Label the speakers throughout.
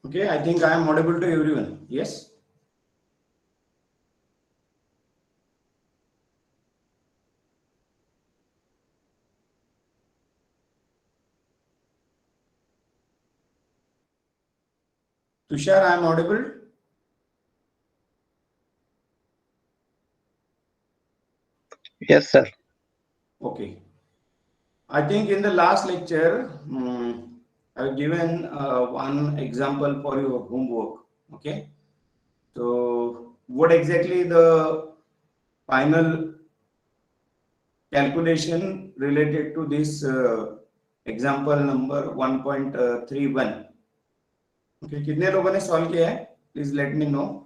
Speaker 1: Okay, I think I am audible to everyone. Yes. Tushar, I am audible.
Speaker 2: Yes, sir.
Speaker 1: Okay. I think in the last lecture, I've given one example for your homework. Okay. So, what exactly the final calculation related to this example number 1.31? Okay. कितने लोगों ने solve किया है? Please let me know.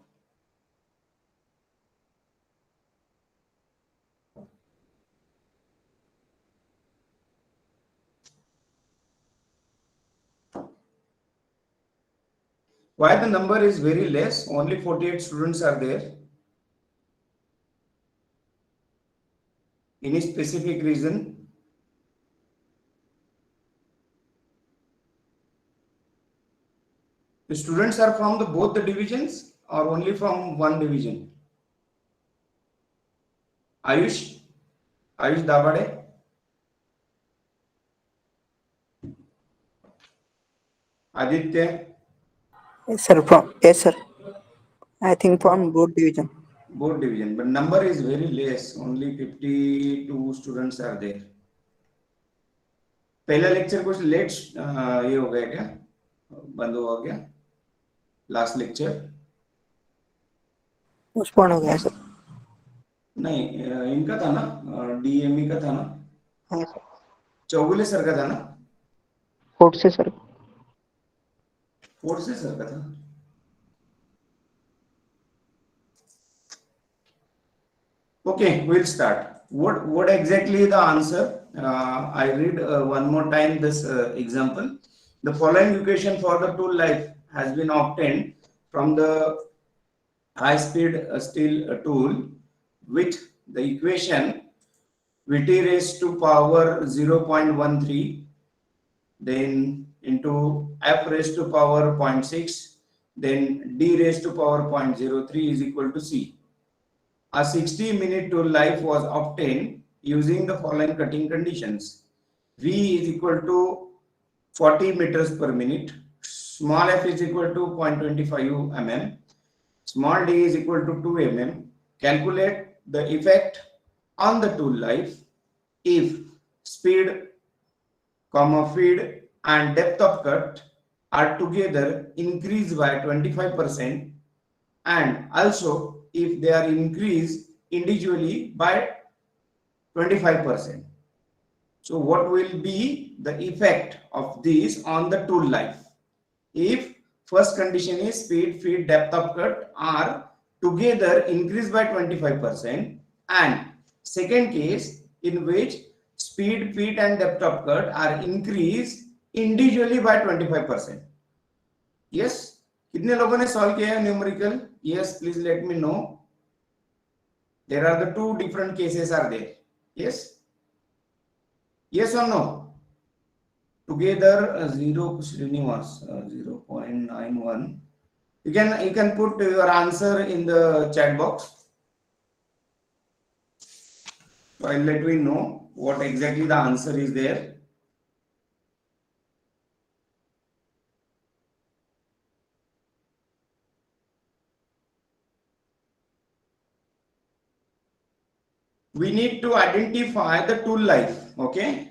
Speaker 1: Why the number is very less? Only 48 students are there. Any specific reason? The students are from the both the divisions or only from one division? Ayush Dabade. Aditya,
Speaker 3: Yes, sir. Yes, sir. I think from both division.
Speaker 1: both division, but number is very less. Only 52 students are there. पहला lecture कुछ late ये हो गया क्या? बंद हो गया? Last lecture?
Speaker 3: Postpone हो गया सर.
Speaker 1: नहीं, इनका था ना, डीएमई का था ना,
Speaker 3: हाँ सर.
Speaker 1: चौगुले सर का था ना,
Speaker 3: फोर्थ से सर.
Speaker 1: फोर्थ से सर का था. Okay, we'll start. What exactly the answer? I read one more time this example. The following equation for the tool life has been obtained from the high-speed steel tool with the equation Vt raised to power 0.13, then into F raised to power 0.6, then D raised to power 0.03 is equal to C. A 60-minute tool life was obtained using the following cutting conditions. V is equal to 40 meters per minute, small f is equal to 0.25 mm, small d is equal to 2 mm. Calculate the effect on the tool life if speed, feed and depth of cut are together increased by 25%, and also if they are increased individually by 25%. So what will be the effect of this on the tool life if first condition is speed, feed, depth of cut are together increased by 25%, and second case in which speed, feed and depth of cut are increased individually by 25%. Yes, कितने लोगों ने solve किया है numerical? Yes, please let me know. There are the two different cases are there. Yes, yes or no? Together 0 Srinivas 0.91. You can put your answer in the chat box. So I'll let me know what exactly the answer is there. We need to identify the tool life. Okay.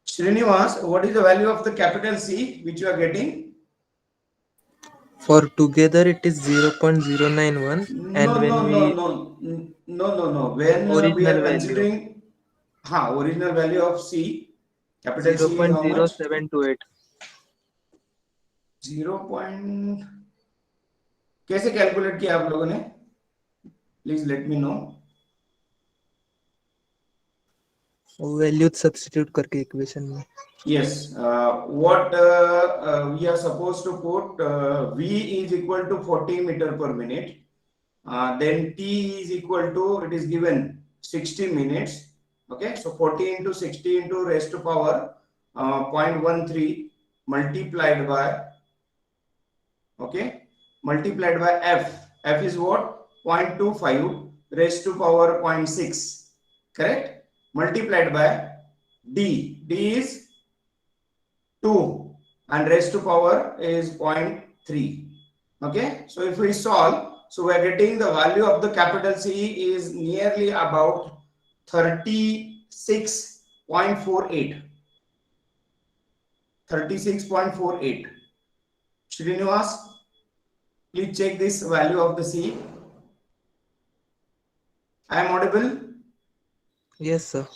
Speaker 1: Srinivas, what is the value of the capital C which you are getting?
Speaker 4: For together it is 0.091, and when we
Speaker 1: No. When we
Speaker 4: original
Speaker 1: are
Speaker 4: value
Speaker 1: considering original value of C, capital C is how much?
Speaker 4: 0.0728.
Speaker 1: 0. कैसे calculate किया आप लोगों ने? Please let me know.
Speaker 4: Value substitute करके equation में.
Speaker 1: Yes, what we are supposed to put V is equal to 40 meter per minute. Then T is equal to, it is given 60 minutes. Okay, so 40 into 60 into raised to power 0.13 multiplied by, okay, multiplied by f is what, 0.25 raised to power 0.6, correct, multiplied by d is 2 and raised to power is 0.3. Okay, so if we solve, so we are getting the value of the capital C is nearly about 36.48. 36.48. Srinivas, please check this value of the C. I am audible?
Speaker 4: Yes, sir.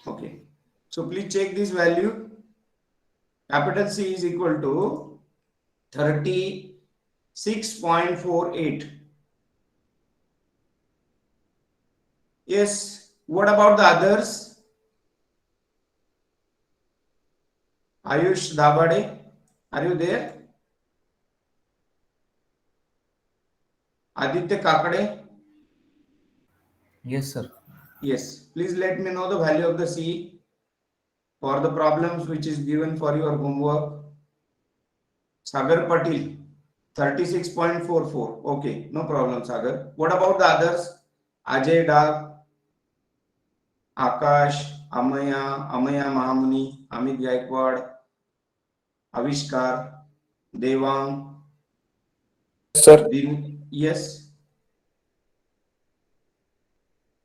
Speaker 1: Okay, so please check this value. Capital C is equal to 36.48. Yes, what about the others? Ayush Dabade, are you there? Aditya Kakade?
Speaker 5: Yes, sir.
Speaker 1: Yes, please let me know the value of the C for the problems which is given for your homework. Sagar Patil, 36.44. Okay, no problem, Sagar. What about the others? Ajay Dag, Akash, Amaya Mahamuni, Amit Gaikwad, Avishkar, Devang,
Speaker 6: Sir.
Speaker 1: Yes,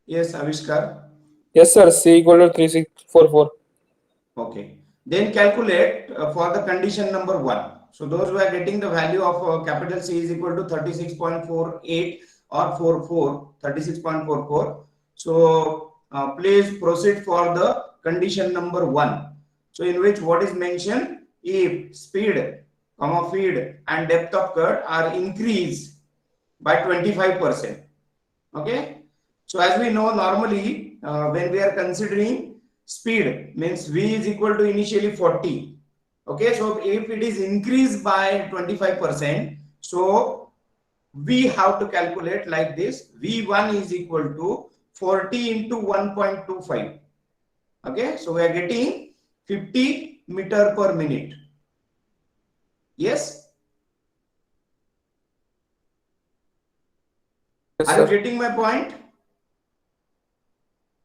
Speaker 1: yes, Avishkar.
Speaker 6: Yes, sir. C equal to 3644.
Speaker 1: Okay, then calculate for the condition number 1. So those who are getting the value of capital C is equal to 36.48 or 44, 36.44. So please proceed for the condition number 1. So in which what is mentioned, if speed, feed and depth of cut are increased by 25%. Okay, so as we know, normally when we are considering speed, means v is equal to initially 40. Okay, so if it is increased by 25%, so we have to calculate like this: v1 is equal to 40 into 1.25. Okay, so we are getting 50 meter per minute. Yes,
Speaker 6: Yes,
Speaker 1: are
Speaker 6: sir.
Speaker 1: you getting my point?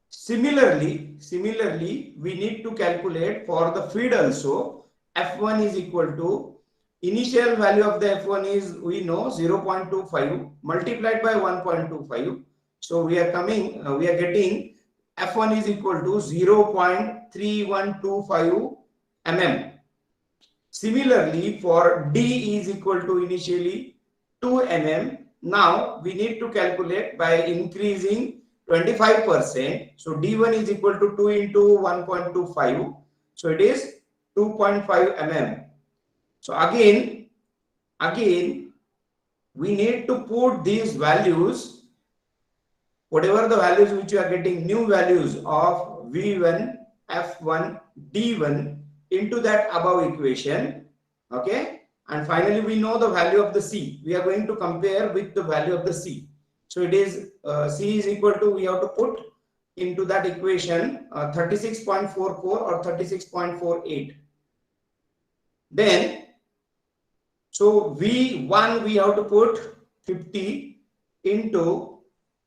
Speaker 1: Similarly, we need to calculate for the feed also. F1 is equal to, initial value of the F1 is, we know, 0.25 multiplied by 1.25. So we are getting F1 is equal to 0.3125 mm. Similarly, for D is equal to initially 2 mm. Now we need to calculate by increasing 25%. So D1 is equal to 2 into 1.25. So it is 2.5 mm. So again, we need to put these values, whatever the values which you are getting, new values of V1, F1, D1 into that above equation. Okay, and finally we know the value of the C. We are going to compare with the value of the C. So it is C is equal to, we have to put into that equation 36.44 or 36.48. Then so V1 we have to put 50 into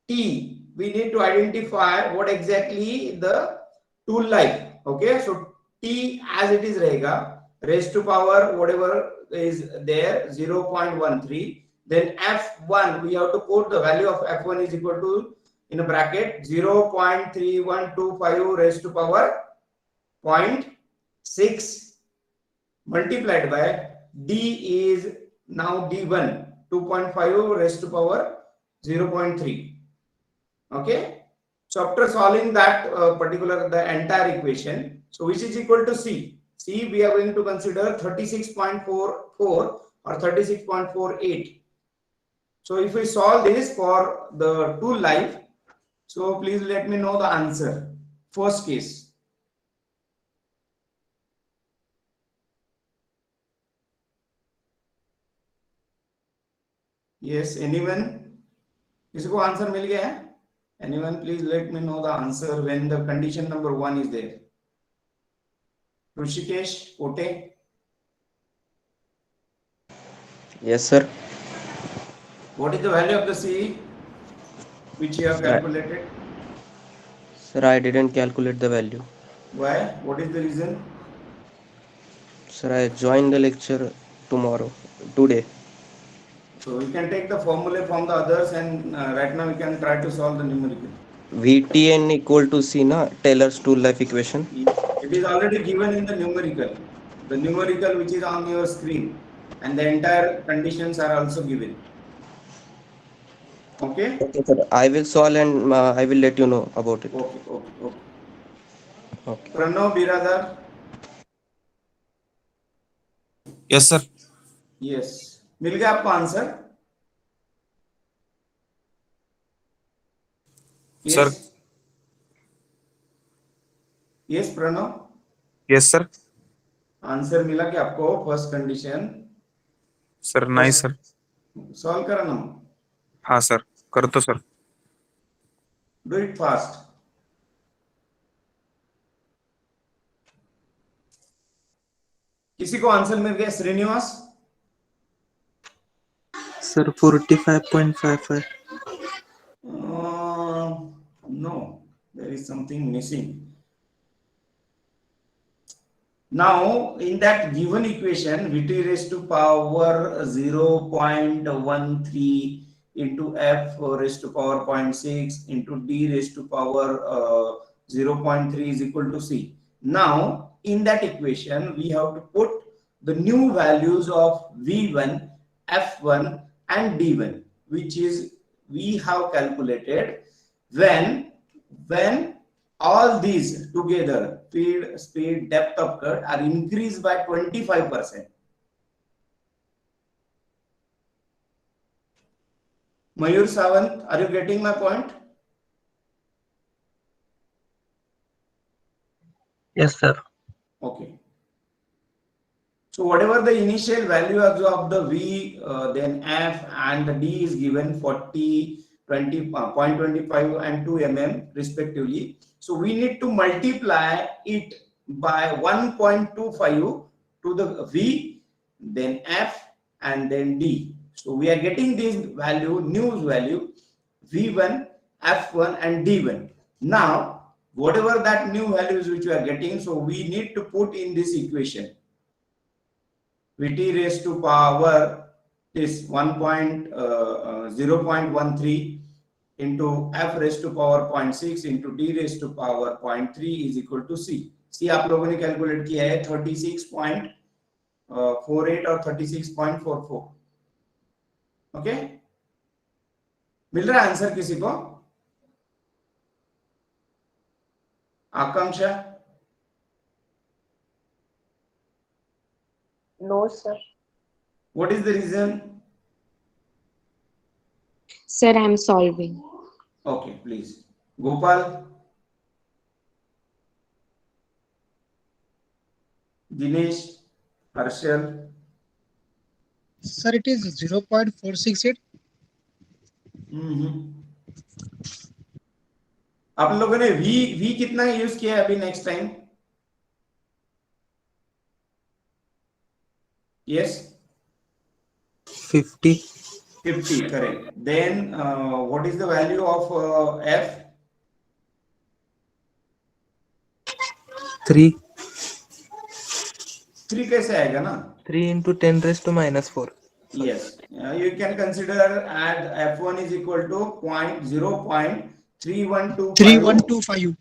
Speaker 1: T. We need to identify what exactly the tool life. Okay, so T as it is rahega, raised to power whatever is there, 0.13. Then F1 we have to put the value of F1 is equal to, in a bracket, 0.3125 raised to power 0.6 multiplied by D is now D1, 2.5 raised to power 0.3. Okay, so after solving that the entire equation, so which is equal to C. C we are going to consider 36.44 or 36.48. So if we solve this for the tool life, so please let me know the answer. First case. Yes, anyone? किसी को answer मिल गया है? Anyone please let me know the answer when the condition number 1 is there. Rushikesh, Ote,
Speaker 5: Yes, sir.
Speaker 1: what is the value of the CE which you have
Speaker 5: Sir,
Speaker 1: calculated?
Speaker 5: sir, I didn't calculate the value.
Speaker 1: Why? What is the reason?
Speaker 5: Sir, I joined the lecture today.
Speaker 1: So we can take the formula from the others and right now we can try to solve the numerical.
Speaker 5: VTN equal to C na Taylor's two life equation.
Speaker 1: It is already given in the numerical which is on your screen, and the entire conditions are also given. Okay?
Speaker 5: Okay, sir. I will solve and I will let you know about it.
Speaker 1: Okay.
Speaker 5: Okay.
Speaker 1: Pranav Biradar,
Speaker 6: Yes, sir.
Speaker 1: yes. मिल गया आपको answer?
Speaker 6: Sir.
Speaker 1: Yes, Pranav.
Speaker 6: Yes, sir.
Speaker 1: Answer मिला क्या आपको? First condition.
Speaker 6: Sir, nice, sir.
Speaker 1: Solve करा ना.
Speaker 6: हाँ, sir. करतो, sir.
Speaker 1: Do it fast. किसी को आंसर मिल गया? Srinivas?
Speaker 4: Sir, 45.55.
Speaker 1: No, there is something missing. Now, in that given equation, Vt raised to power 0.13 into F raised to power 0.6 into D raised to power 0.3 is equal to C. Now, in that equation, we have to put the new values of V1, F1 and D1, which is we have calculated when all these together, feed, speed, depth of cut are increased by 25%. Mayur Sawant, are you getting my point?
Speaker 4: Yes, sir.
Speaker 1: Okay. So whatever the initial value of the V, then F and the D is given 40, 20, 0.25 and 2 mm respectively. So we need to multiply it by 1.25 to the V, then F and then D. So we are getting this value, new value, V1, F1 and D1. Now, whatever that new values which we are getting, so we need to put in this equation. Vt raised to power is 0.13 into F raised to power 0.6 into D raised to power 0.3 is equal to C. C आप लोगों ने calculate किया है 36.48 और 36.44. Okay, मिल रहा है answer किसी को? आकांक्षा?
Speaker 7: No, sir.
Speaker 1: What is the reason?
Speaker 7: Sir, I am solving.
Speaker 1: Okay, please. Gopal? Dinesh? Harshal?
Speaker 8: Sir, it is 0.468.
Speaker 1: आप लोगों ने v कितना यूज किया है अभी next time? Yes?
Speaker 4: 50.
Speaker 1: 50, correct. Then what is the value of F?
Speaker 4: 3.
Speaker 1: 3 कैसे आएगा ना?
Speaker 4: 3 into 10 raised to minus 4.
Speaker 1: Yes. You can consider as F1 is equal to 0.3125.
Speaker 8: 3125.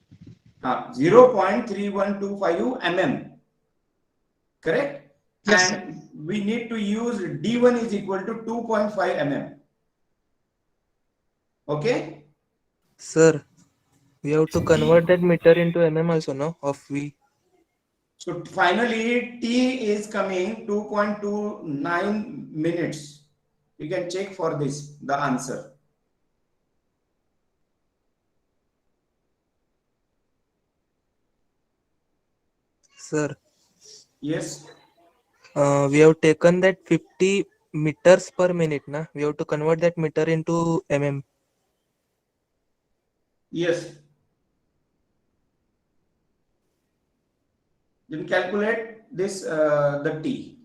Speaker 1: 0.3125 mm. Correct?
Speaker 8: Yes,
Speaker 1: And we need to use D1 is equal to 2.5 mm. Okay?
Speaker 4: Sir, we have to convert that meter into mm also, no? Of V.
Speaker 1: So finally, T is coming 2.29 minutes. You can check for this, the answer.
Speaker 4: Sir,
Speaker 1: Yes.
Speaker 4: we have taken that 50 meters per minute, na? We have to convert that meter into mm.
Speaker 1: Yes. Then calculate this the t.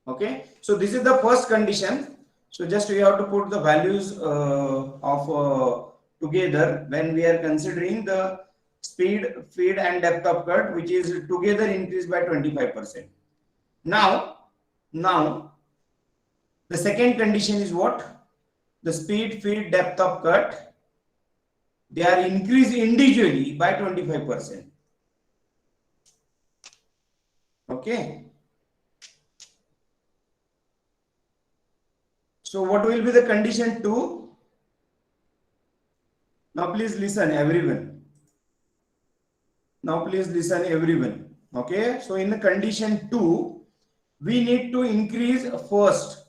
Speaker 1: Okay. So this is the first condition. So just we have to put the values of together when we are considering the speed, feed, and depth of cut, which is together increased by 25%. Now the second condition is what? The speed, feed, depth of cut, they are increased individually by 25%. Okay. So what will be the condition 2? Now please listen everyone. Okay. So in the condition 2, we need to increase first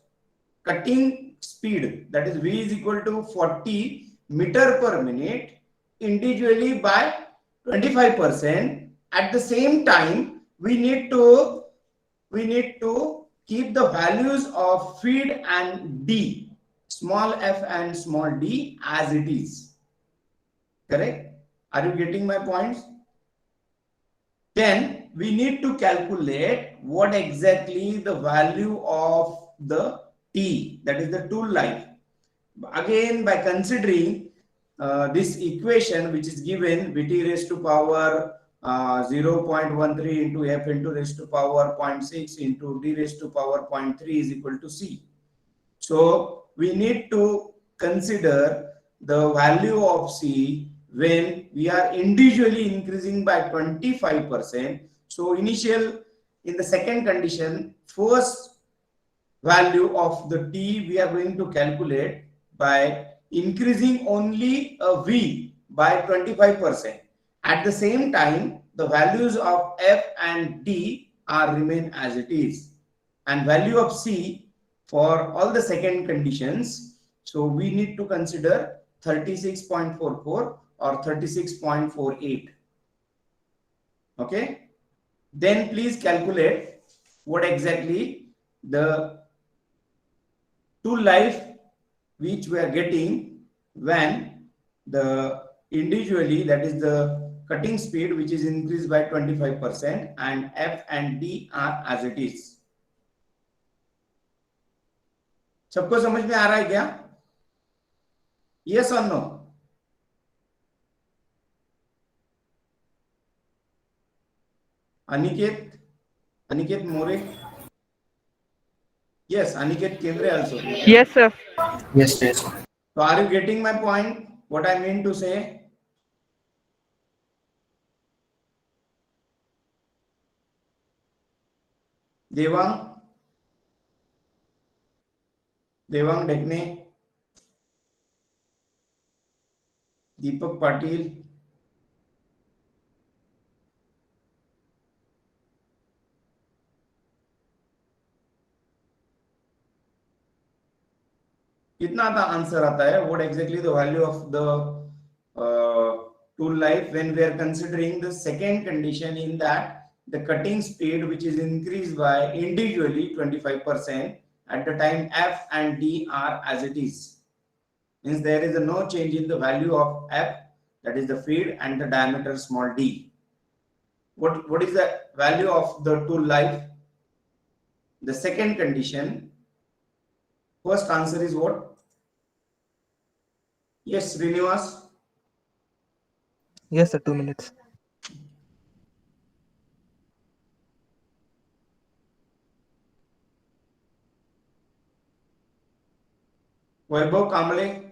Speaker 1: cutting speed, that is V is equal to 40 meter per minute individually by 25%. At the same time, we need to keep the values of feed and D, small f and small d, as it is. Correct? Are you getting my points? Then we need to calculate what exactly the value of the t, that is the tool life. Again, by considering this equation which is given, Vt raised to power 0.13 into f into raised to power 0.6 into d raised to power 0.3 is equal to c. So we need to consider the value of c when we are individually increasing by 25%. So in the second condition, first value of the t we are going to calculate by increasing only a v by 25%. At the same time, the values of f and d are remain as it is, and value of c for all the second conditions. So we need to consider 36.44 or 36.48. Okay. Then please calculate what exactly the tool life which we are getting when the individually, that is the cutting speed which is increased by 25% and f and d are as it is. सबको समझ में आ रहा है क्या? Yes or no? Aniket More. Yes, Aniket Kendre also.
Speaker 3: Yes, sir.
Speaker 9: Yes, yes.
Speaker 1: So are you getting my point? What I mean to say? Devang Dekne, Deepak Patil, कितना था answer आता है? What exactly the value of the tool life when we are considering the second condition, in that the cutting speed which is increased by individually 25% at the time f and d are as it is, means there is no change in the value of f, that is the feed, and the diameter small d. What is the value of the tool life? The second condition. First answer is what? Yes, Srinivas.
Speaker 4: Yes, sir. 2 minutes.
Speaker 1: Vaibhav Kamble.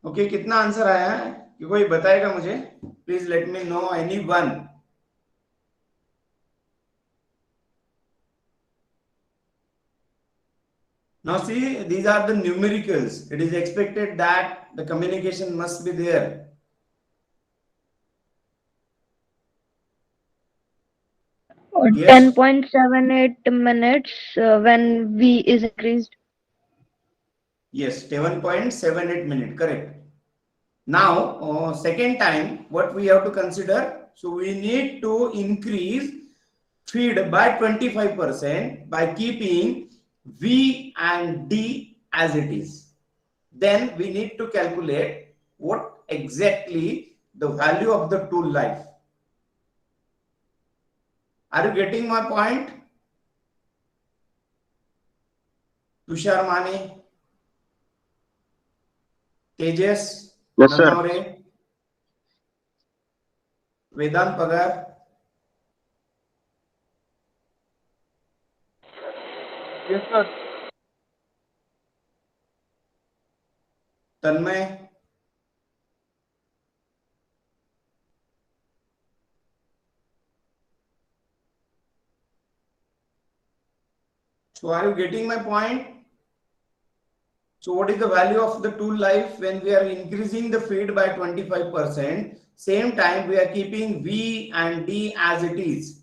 Speaker 1: Okay, कितना answer आया है कि कोई बताएगा मुझे? Please let me know any one. Now see, these are the numericals. It is expected that the communication must be there. Yes.
Speaker 9: 10.78 minutes when V is increased.
Speaker 1: Yes, 7.78 minute, correct. Now, second time, what we have to consider, so we need to increase feed by 25% by keeping V and D as it is. Then we need to calculate what exactly the value of the tool life. Are you getting my point? Tushar Mane, Tejas,
Speaker 2: Yes, sir.
Speaker 1: Nanaure, Vedant Pagar,
Speaker 4: Yes, sir.
Speaker 1: Tanmay, so are you getting my point? So what is the value of the tool life when we are increasing the feed by 25%? Same time we are keeping V and D as it is.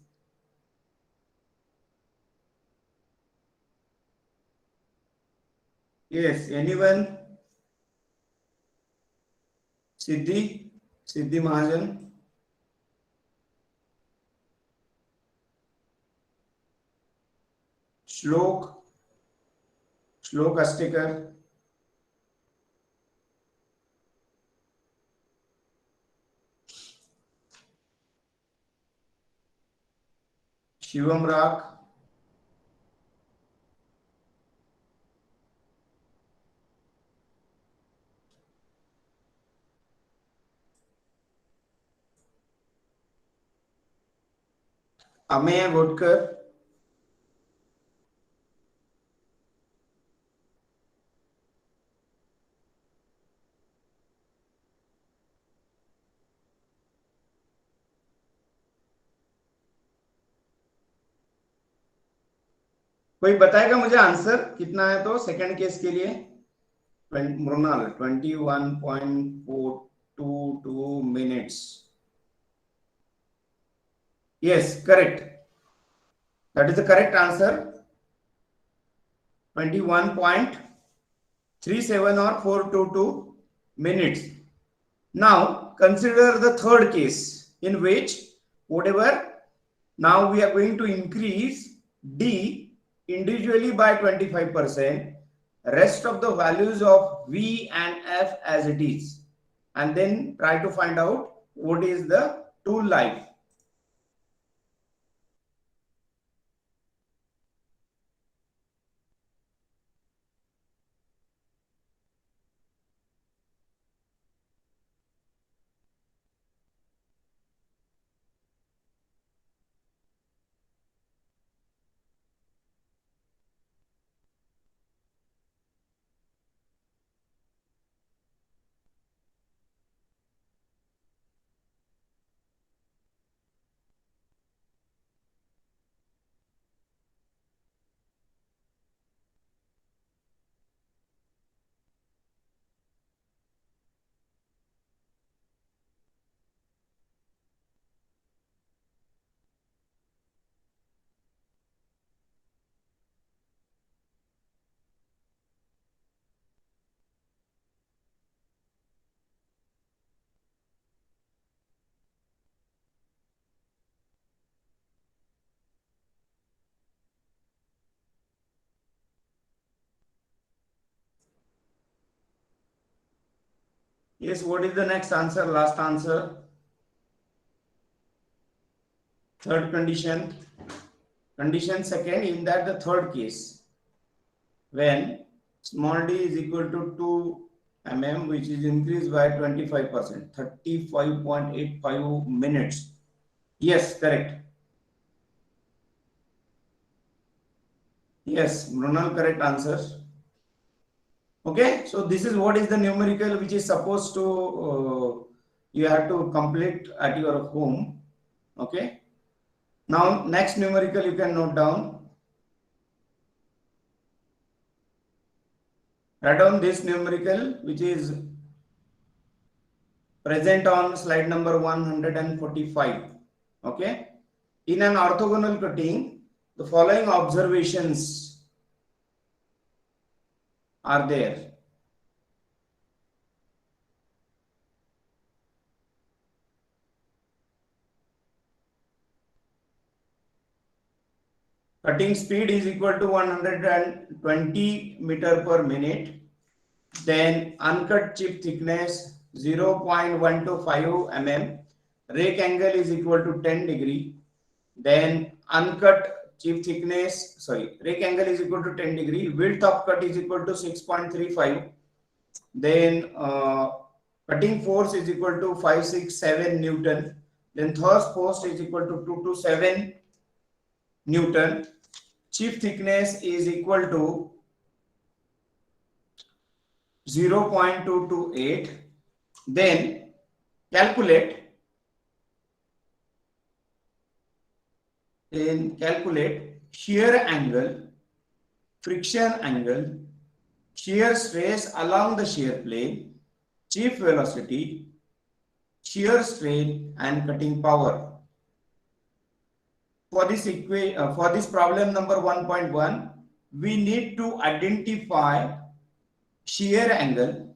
Speaker 1: Yes, anyone? Siddhi Mahajan. Shlok Astikar. Shivam Rak. Ameya Godkar. कोई बताएगा मुझे answer कितना है तो second case के लिए? Mrinal 21.422 minutes. Yes, correct. That is the correct answer. 21.37 or 422 minutes. Now consider the third case in which whatever, now we are going to increase D individually by 25%, rest of the values of V and F as it is, and then try to find out what is the tool life. Yes, what is the next answer? Last answer. Third condition. Condition second, in that the third case, when small d is equal to 2 mm, which is increased by 25%, 35.85 minutes. Yes, correct. Yes, Mrunal, correct answer. Okay, so this is what is the numerical which is supposed to you have to complete at your home. Okay. Now next numerical you can note down. Write down this numerical which is present on slide number 145. Okay. In an orthogonal cutting, the following observations are there. Cutting speed is equal to 120 meter per minute. Then uncut chip thickness 0.125 mm. Rake angle is equal to 10 degree. Then uncut chip thickness, rake angle is equal to 10 degree. Width of cut is equal to 6.35. Then cutting force is equal to 567 Newton. Then thrust force is equal to 227 Newton. Chip thickness is equal to 0.228. Then calculate shear angle, friction angle, shear stress along the shear plane, chip velocity, shear strain, and cutting power. For this problem number 1.1, we need to identify shear angle,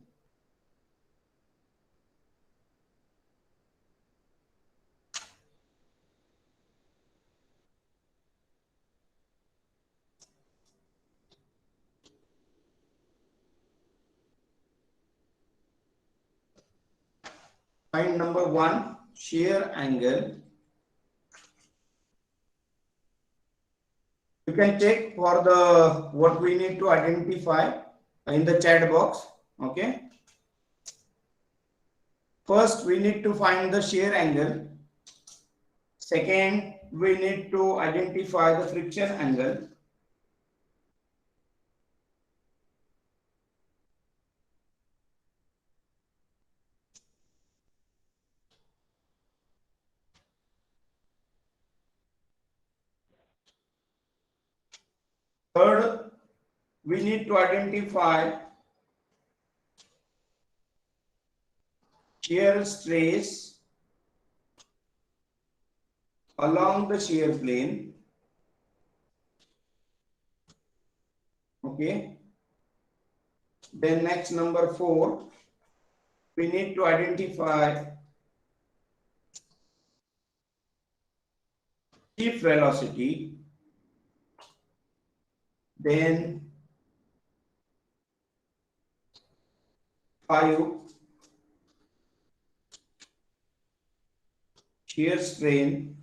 Speaker 1: point number 1, shear angle. You can check for the what we need to identify in the chat box. Okay. First, we need to find the shear angle. Second, we need to identify the friction angle. Third, we need to identify shear stress along the shear plane. Okay. Then next, number 4, we need to identify chip velocity. Then 5, shear strain,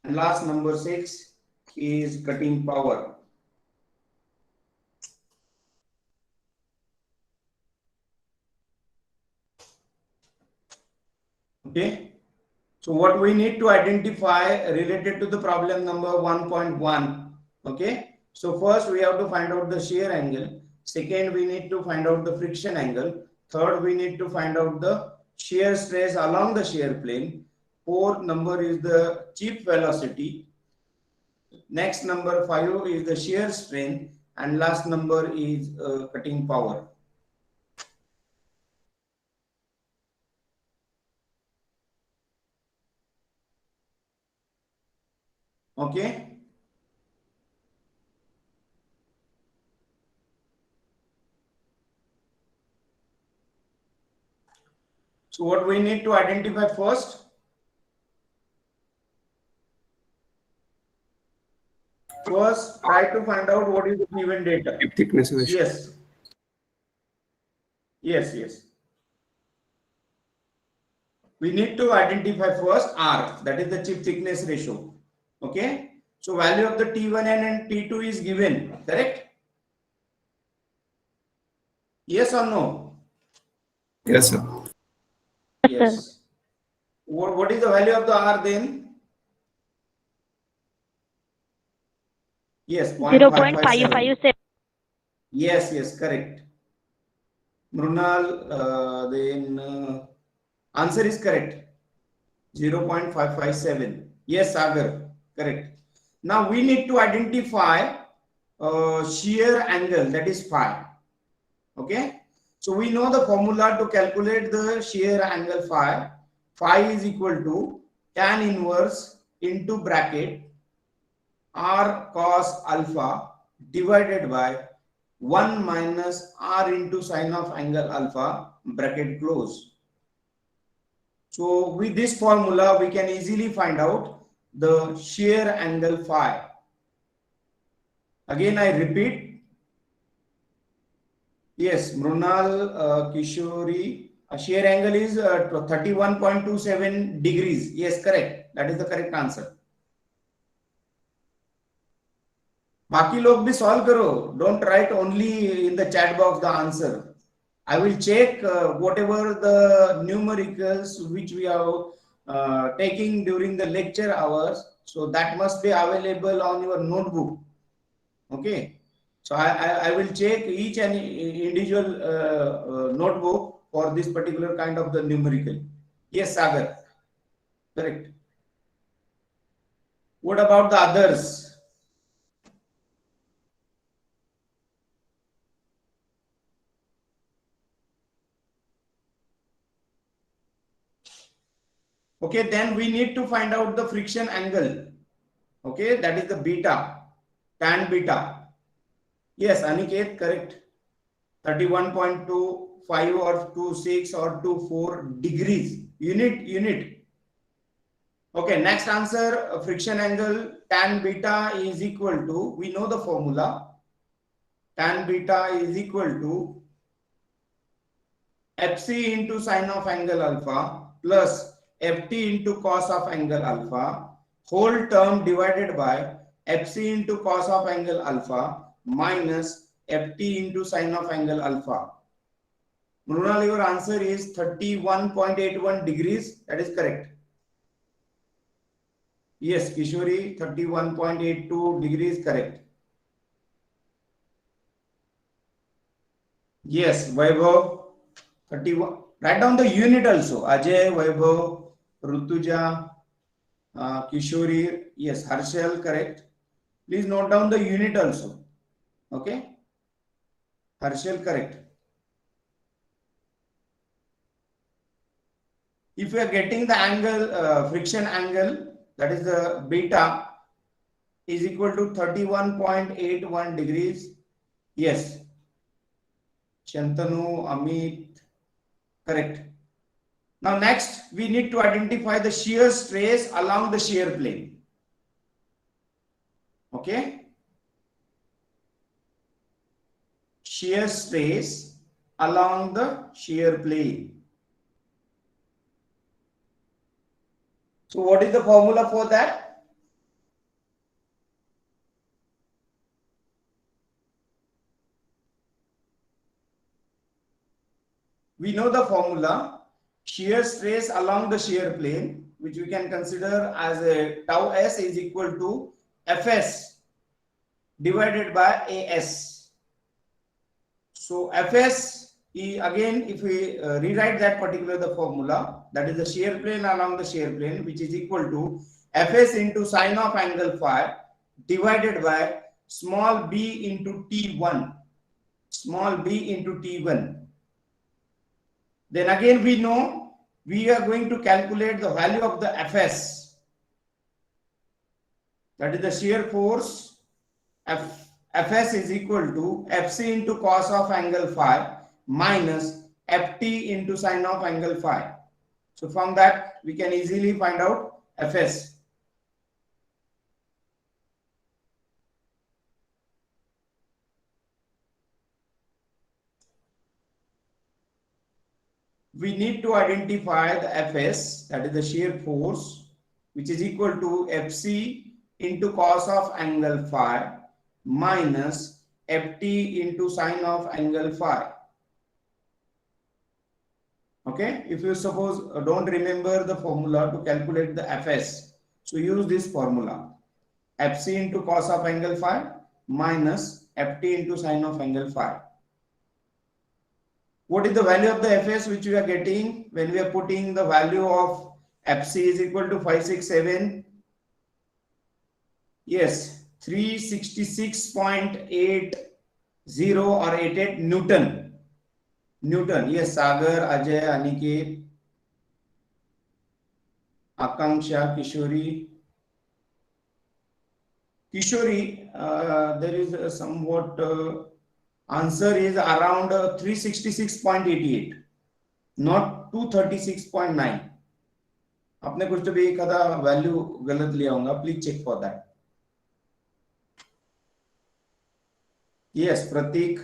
Speaker 1: and last number 6 is cutting power. Okay. So what we need to identify related to the problem number 1.1. Okay. So first we have to find out the shear angle. Second, we need to find out the friction angle. Third, we need to find out the shear stress along the shear plane. Fourth number is the chip velocity. Next, number 5 is the shear strain, and last number is cutting power. Okay. So what we need to identify first? First, try to find out what is the given data.
Speaker 6: Chip thickness ratio.
Speaker 1: Yes. Yes, yes. We need to identify first R, that is the chip thickness ratio. Okay. So value of the T1 and T2 is given, correct? Yes or no?
Speaker 6: Yes, sir.
Speaker 1: Yes. What is the value of the R then? Yes, 0.557. Yes, yes, correct. Mrunal, then answer is correct. 0.557. Yes, Sagar, correct. Now we need to identify shear angle, that is phi. Okay, so we know the formula to calculate the shear angle phi. Phi is equal to tan inverse into bracket r cos alpha divided by 1 minus r into sine of angle alpha, bracket close. So with this formula we can easily find out the shear angle phi. Again I repeat, yes, Mrunal, Kishori, shear angle is 31.27 degrees. Yes, correct. That is the correct answer. बाकी लोग भी solve करो. Don't write only in the chat box the answer. I will check whatever the numericals which we are taking during the lecture hours. So that must be available on your notebook. Okay. So I will check each and individual notebook for this particular kind of the numerical. Yes, Sagar. Correct. What about the others? Okay, then we need to find out the friction angle. Okay, that is the beta, tan beta. Yes, Aniket, correct. 31.25 or 26 or 24 degrees. Unit. Okay, next answer, friction angle tan beta is equal to, we know the formula. Tan beta is equal to Fc into sine of angle alpha plus Ft into cos of angle alpha, whole term divided by Fc into cos of angle alpha minus Ft into sine of angle alpha. Mrunal, your answer is 31.81 degrees. That is correct. Yes, Kishori, 31.82 degrees, correct. Yes, Vaibhav, 31. Write down the unit also. Ajay, Vaibhav, Rutuja, Kishori, yes, Harshal, correct. Please note down the unit also. Okay. Harshal, correct. If we are getting the angle, friction angle, that is the beta, is equal to 31.81 degrees. Yes. Shantanu, Amit, correct. Now next, we need to identify the shear stress along the shear plane. Okay. Shear stress along the shear plane. So what is the formula for that? We know the formula. Shear stress along the shear plane, which we can consider as a tau s is equal to Fs divided by As. So Fs, again, if we rewrite that particular the formula, that is the shear plane along the shear plane, which is equal to Fs into sine of angle phi divided by small b into T1. Small b into T1. Then again we know we are going to calculate the value of the Fs. That is the shear force. Fs is equal to Fc into cos of angle phi minus Ft into sine of angle phi. So from that we can easily find out Fs. We need to identify the Fs, that is the shear force, which is equal to Fc into cos of angle phi minus Ft into sine of angle phi. Okay, if you suppose don't remember the formula to calculate the Fs, so use this formula. Fc into cos of angle phi minus Ft into sine of angle phi. What is the value of the Fs which we are getting when we are putting the value of Fc is equal to 567? Yes, 366.80 or 88 Newton. Yes, Sagar, Ajay, Aniket, Akanksha, Kishori, there is a somewhat answer is around 366.88, not 236.9. आपने कुछ तो भी एक आधा value गलत लिया होगा, please check for that. Yes, Pratik.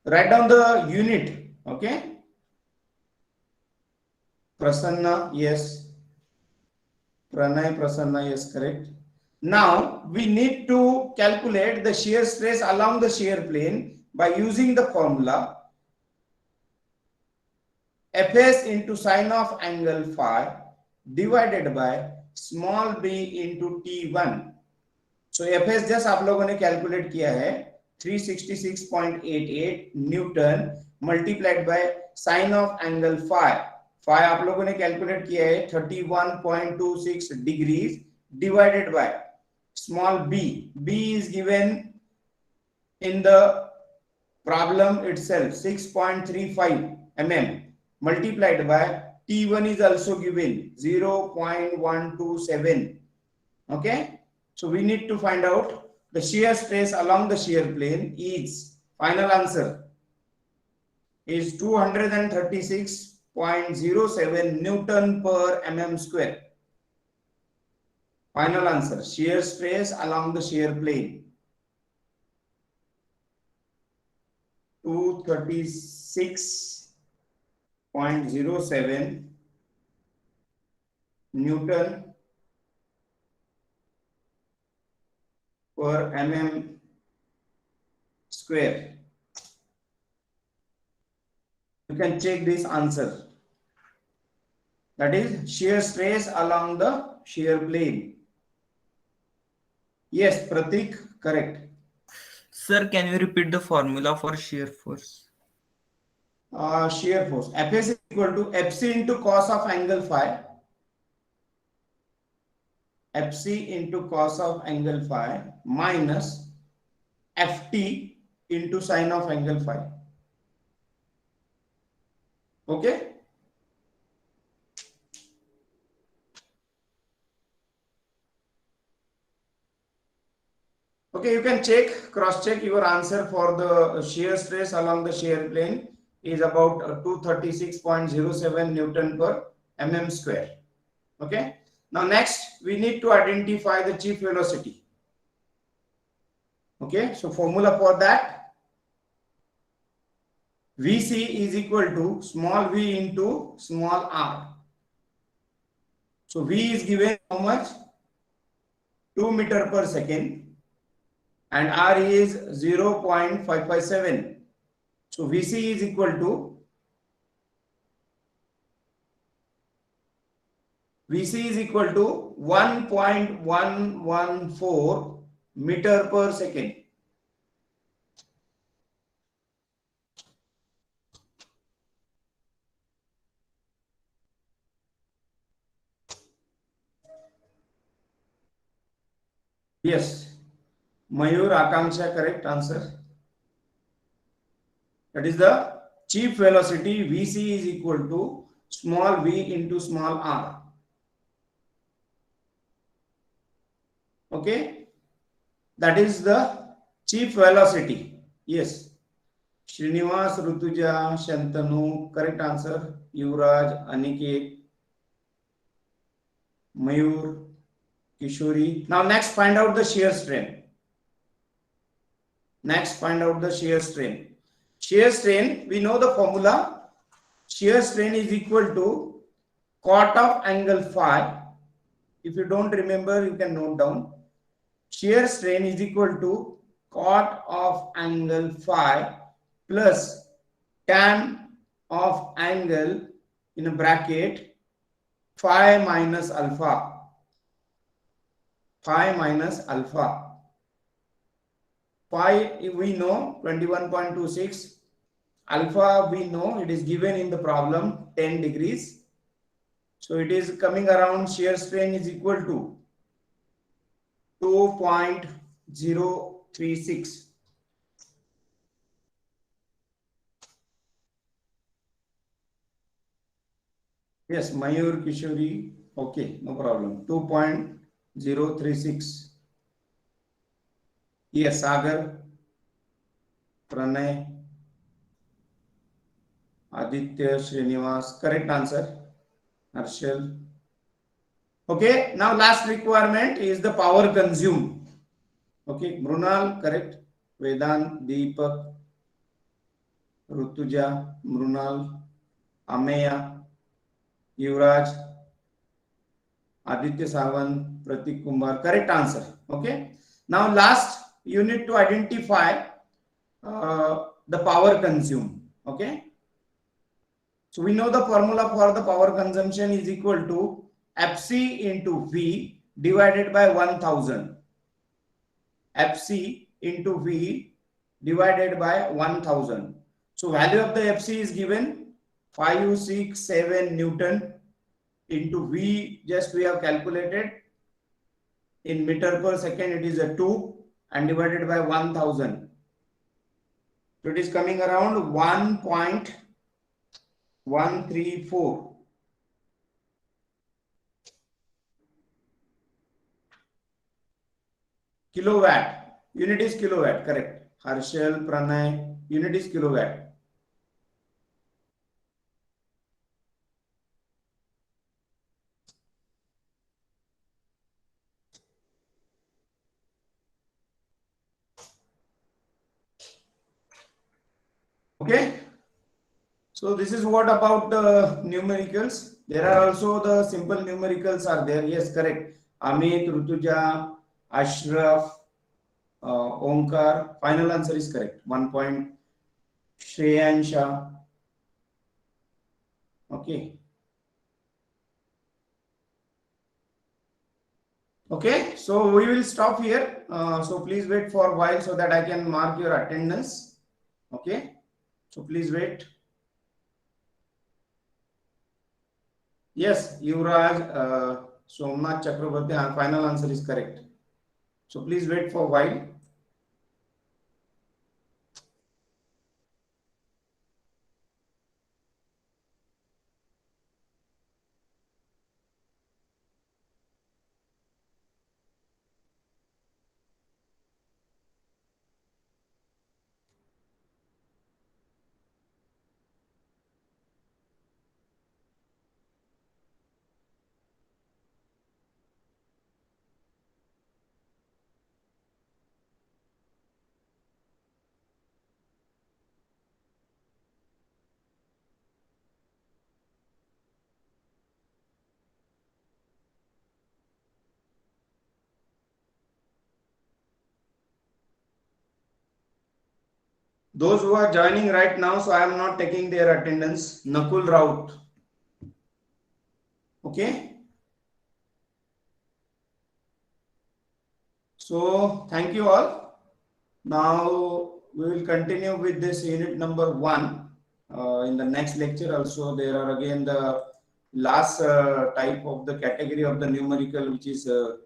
Speaker 1: Write down the unit. Okay. Prasanna, yes. Pranay, Prasanna, yes, correct. Now we need to calculate the shear stress along the shear plane by using the formula Fs into sine of angle phi divided by small b into T1. So Fs just आप लोगों ने calculate किया है 366.88 newton multiplied by sine of angle phi. Phi आप लोगों ने calculate किया है 31.26 degrees divided by small B. B is given in the problem itself 6.35 mm multiplied by T1 is also given 0.127. Okay. So we need to find out the shear stress along the shear plane is, final answer is 236.07 Newton per mm square. Final answer, shear stress along the shear plane 236.07 Newton per mm square. You can check this answer. That is shear stress along the shear plane. Yes, Pratik, correct.
Speaker 10: Sir, can you repeat the formula for shear force?
Speaker 1: Shear force. Fs is equal to Fc into cos of angle phi. Fc into cos of angle phi minus Ft into sine of angle phi. Okay. Okay, you can check, cross check your answer for the shear stress along the shear plane is about 236.07 Newton per mm square. Okay. Now next we need to identify the chief velocity. Okay, so formula for that, Vc is equal to small v into small r. So v is given how much? 2 meter per second and r is 0.557. So Vc is equal to Vc is equal to 1.114 meter per second. Yes, Mayur, Akanksha, correct answer. That is the chief velocity. Vc is equal to small v into small r. Okay, that is the chief velocity. Yes, Srinivas, Rutuja, Shantanu, correct answer. Yuvraj, Aniket, Mayur, Kishori. Now next find out the shear strain. Next find out the shear strain. Shear strain, we know the formula. Shear strain is equal to cot of angle phi. If you don't remember, you can note down. Shear strain is equal to cot of angle phi plus tan of angle in a bracket phi minus alpha. Phi minus alpha. Phi we know 21.26. Alpha we know it is given in the problem 10 degrees. So it is coming around shear strain is equal to 2.036. Yes, Mayur Kishori. Okay, no problem. 2.036. Yes, Sagar, Pranay, Aditya, Srinivas. Correct answer. Harshal. Okay, now last requirement is the power consumed. Okay, Mrunal, correct. Vedant, Deepak, Rutuja, Mrunal, Ameya, Yuvraj, Aditya Sawant, Pratik Kumar. Correct answer. Okay. Now last, you need to identify the power consumed. Okay. So we know the formula for the power consumption is equal to Fc into V divided by 1000. Fc into V divided by 1000. So value of the Fc is given 567 Newton into V, just we have calculated in meter per second, it is a 2 and divided by 1000. So it is coming around 1.134. Kilowatt. Unit is kilowatt, correct. Harshal, Pranay, unit is kilowatt. Okay. So this is what about the numericals. There are also the simple numericals are there. Yes, correct. Amit, Rutuja, Ashraf, Omkar. Final answer is correct. 1 point. Shreyansha. Okay. Okay. So we will stop here. So please wait for a while so that I can mark your attendance. Okay. So please wait. Yes, Yuvraj, Somnath Chakraborty, final answer is correct. So please wait for a while. Those who are joining right now, so I am not taking their attendance. Nakul Raut. Okay. So thank you all. Now we will continue with this unit number 1 in the next lecture. Also, there are again the last type of the category of the numerical, which is there.